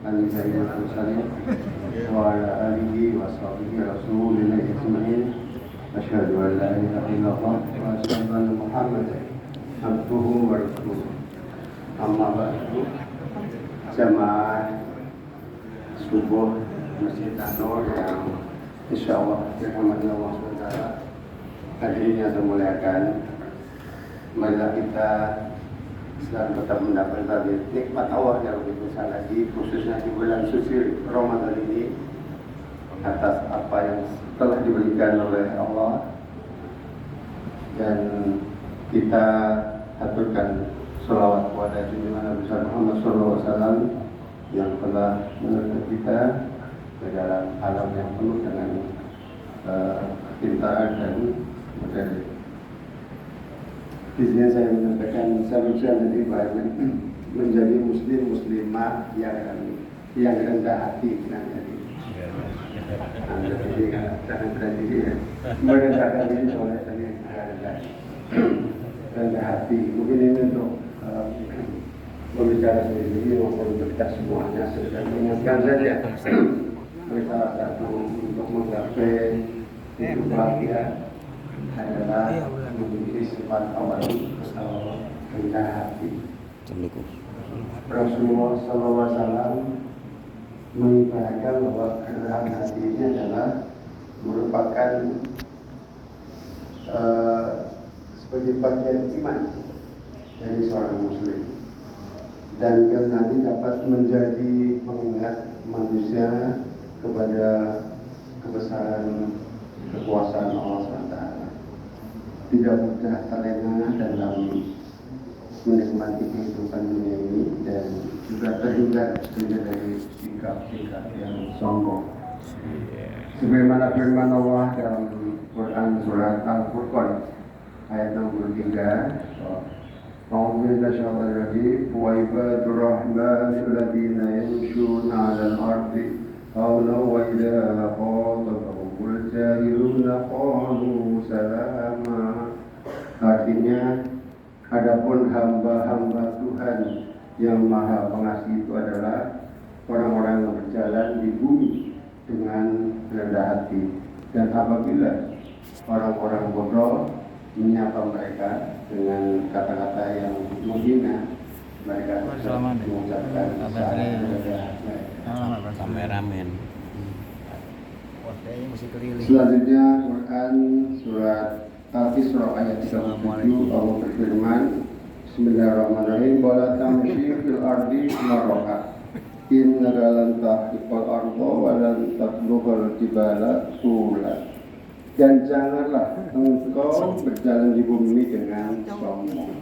النبي المرسلين وعلى آله وصحبه رسولنا أجمعين أشهد أن لا إله إلا الله وأشهد أن محمدا عبده ورسوله أما بعد jamaah subuh Masjid An-Nur yang insya Allah dirahmati Allah SWT hadirin yang termuliakan, marilah kita selalu tetap mendapatkan nikmat Allah yang lebih besar lagi, khususnya di bulan suci Ramadan ini, atas apa yang telah diberikan oleh Allah. Dan kita aturkan sholawat kepada junjungan Nabi Muhammad SAW yang telah menuntut kita ke dalam alam yang penuh dengan pintaan dan modern. Di sini saya menyampaikan salam dari Bapak menjadi muslimah yang rendah hati nanti. Jadi jangan berani ya. Merendahkan diri oleh saya rendah hati. Mungkin ini untuk berbicara sendiri maupun untuk kita semuanya sedang mengingatkan saja. Salah satu untuk menggapai hidup bahagia adalah memiliki sifat awal rendah hati. Rasulullah SAW mengibarkan bahwa kerendahan hati ini adalah merupakan sebagai bagian iman dari seorang muslim, dan karena ini dapat menjadi pengingat manusia kepada kebesaran kekuasaan Allah SWT. Tidak mudah terlena dalam menikmati kehidupan dunia ini, dan juga terhindar dari sikap-sikap yang sombong. Sebagaimana firman Allah dalam Quran surat Al-Furqan ayat 63, wa ibadur rahmanil ladzina yamshuna 'alal ardi hawlan wa idza khatabahumul jahiluna qalu salama. Artinya, adapun hamba-hamba Tuhan yang Maha Pengasih itu adalah orang-orang yang berjalan di bumi dengan rendah hati, dan apabila orang-orang bodoh menyapa mereka dengan kata-kata yang menghina, mereka mengucapkan kameramen. Selanjutnya Quran surat Al-Isra ayat 37, Allah berfirman, Bismillahirrahmanirrahim, wala tamshi fil ardi maraha innaka lan tahriqal arda wa lan tablughal jibala tula. Dan janganlah engkau berjalan di bumi dengan sombong,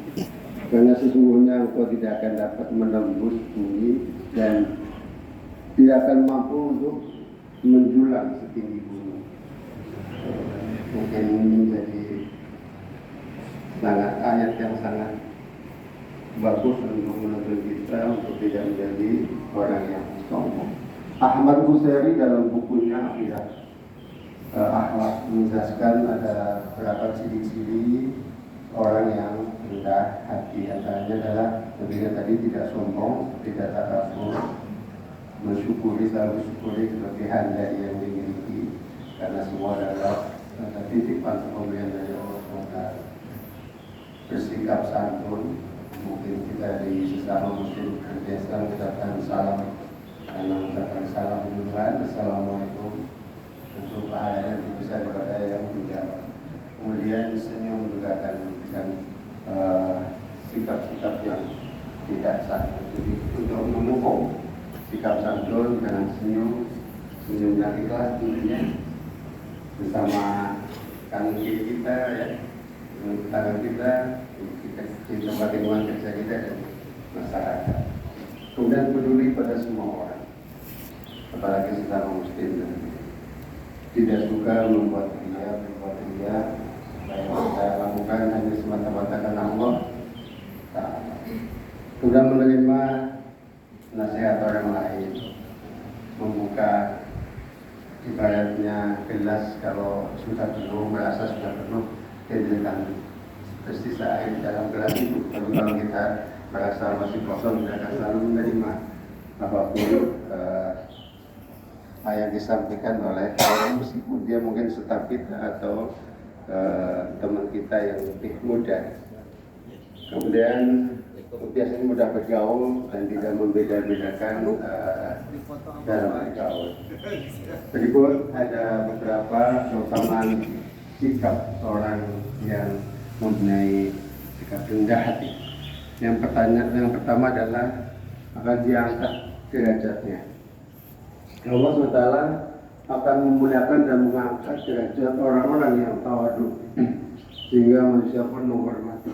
karena sesungguhnya engkau tidak akan dapat menembus bumi dan tidak akan mampu untuk menjulang setinggi bumi. Mungkin ini menjadi sangat ayat yang sangat bagus untuk menuntut kita untuk tidak menjadi orang yang sombong. Ahmad Busairi dalam bukunya Akhlak menjelaskan ada beberapa ciri-ciri orang yang rendah hati. Antaranya adalah tentunya tadi tidak sombong, tidak takabur, selalu syukuri kelebihan dari yang dimiliki, karena semua adalah titipan pemberian dari Allah SWT. Bersikap santun, mungkin kita di sesama muslim berbiasa mengucapkan salam, karena mengucapkan salam duluan, assalamualaikum, untuk pahalanya lebih besar daripada yang tidak. Kemudian senyum juga akan memberikan sikap-sikap yang tidak santun. Jadi untuk memupuk sikap santun dengan senyum yang ikhlas tentunya bersama kanan kiri kita, ya, dengan tetangga kita bagaimana kerja kita dan masyarakat. Kemudian peduli pada semua orang, apalagi sesama muslim, dan tidak suka berbuat ria. Yang kita lakukan hanya semata-mata karena Allah. Sudah menerima nasihat orang lain, membuka ibaratnya gelas kalau sudah penuh, merasa sudah penuh, tidak tersisa air di dalam gelas itu. Tapi kalau kita merasa masih kosong, kita akan selalu menerima apapun yang disampaikan oleh orang, meskipun dia mungkin staf kita atau teman kita yang lebih muda. Kemudian biasanya mudah bergaul dan tidak membeda-bedakan dalam bergaul. Berikut ada beberapa keutamaan sikap seorang yang mempunyai sikap rendah hati. Yang pertama adalah akan diangkat derajatnya. Allah SWT akan memuliakan dan mengangkat derajat orang-orang yang tawadhu sehingga manusia pun menghormati.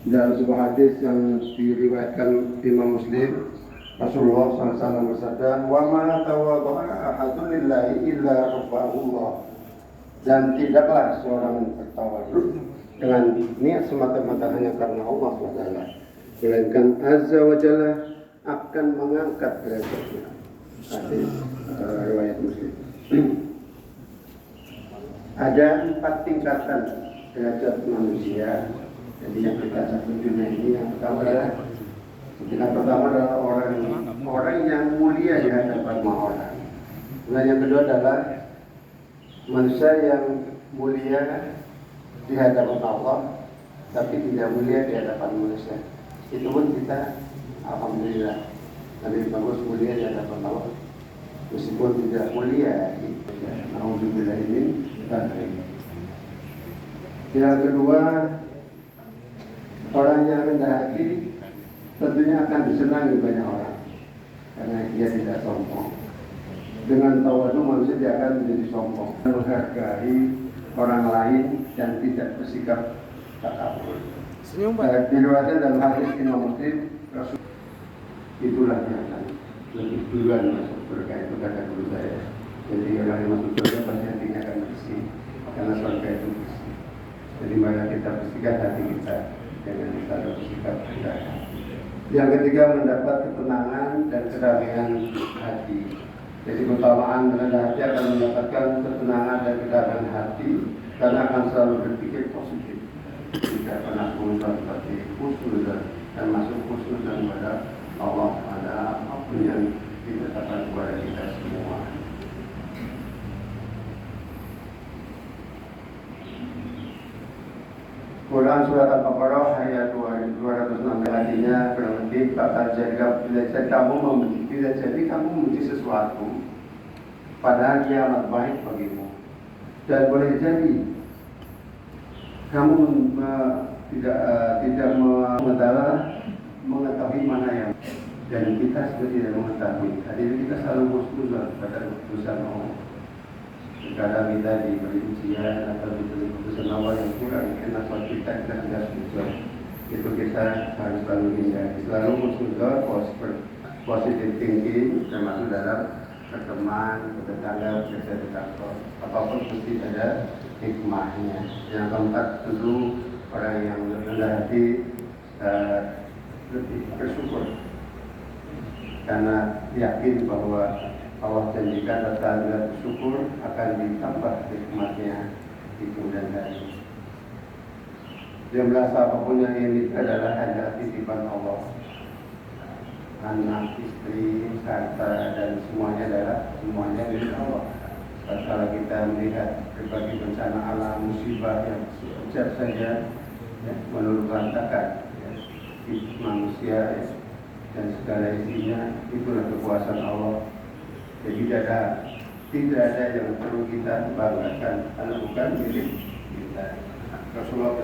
Dalam sebuah hadis yang diriwayatkan Imam Muslim, Rasulullah SAW bersabda, "Wa ma tawadha'a ahadun lillahi illa rafa'ahullah." Dan tidaklah seorang bertawadhu dengan niat semata-mata hanya karena Allah SWT, melainkan Azza wa Jalla akan mengangkat derajatnya. Hadis riwayat Muslim. Ada 4 tingkatan derajat manusia. Jadi yang kita sebut dunia ini, yang pertama adalah orang yang mulia di hadapan orang. Dan yang kedua adalah manusia yang mulia di hadapan Allah, tapi tidak mulia di hadapan manusia. Itu pun kita alhamdulillah lebih bagus mulia di hadapan Allah, meskipun tidak mulia. Alhamdulillah ini. Yang kedua, orang yang rendah hati tentunya akan disenangi banyak orang karena dia tidak sombong. Dengan tawadhu manusia dia akan menjadi sombong, menghargai orang lain dan tidak bersikap takabur. Diriwayatkan dalam hadis Imam Muslim, Rasul itulah yang akan lebih duluan masuk surga, itu kata guru saya. Jadi orang yang masuk surga pasti hatinya akan bersih karena surga itu bersih. Jadi mari kita bersihkan hati kita dengan kita bersikap rendah. Yang ketiga, mendapat ketenangan dan kedamaian hati. Jadi keutamaan rendah hati akan mendapatkan ketenangan dan kedamaian hati karena akan selalu berpikir positif. Tidak pernah muncul seperti husnuzan dan masuk husnuzan kepada Allah, pada apapun yang ditetapkan kepada kita semua. Quran surat Al-Baqarah ayat 206 artinya kurang lebih bila jadi kamu membenci sesuatu padahal dia amat baik bagimu, dan boleh jadi kamu tidak mengetahui mana yang, dan kita sudah tidak mengetahui. Jadi kita selalu husnuzan pada keputusan Allah. Kadang kita diberi ujian atau diberi keputusan Allah yang kurang enak buat kita tidak husnuzan. Itu kita harus selalu hindari. Selalu husnuzan, positive thinking, termasuk dalam berteman, bertetangga, bekerja di kantor. Apapun mesti ada hikmahnya. Yang keempat, tentu orang yang rendah hati lebih bersyukur karena yakin bahwa Allah janjikan rasa bersyukur akan ditambah hikmatnya di kemudian hari. Dia merasa apapun yang ini adalah hanya titipan Allah. Anak, istri, harta dan semuanya adalah milik Allah. Kalau kita melihat berbagai bencana alam, musibah yang sejak saja meluluh lantakan manusia dan segala isinya, itulah kekuasaan Allah. Jadi tidak ada yang perlu kita banggakan karena bukan milik kita. Rasulullah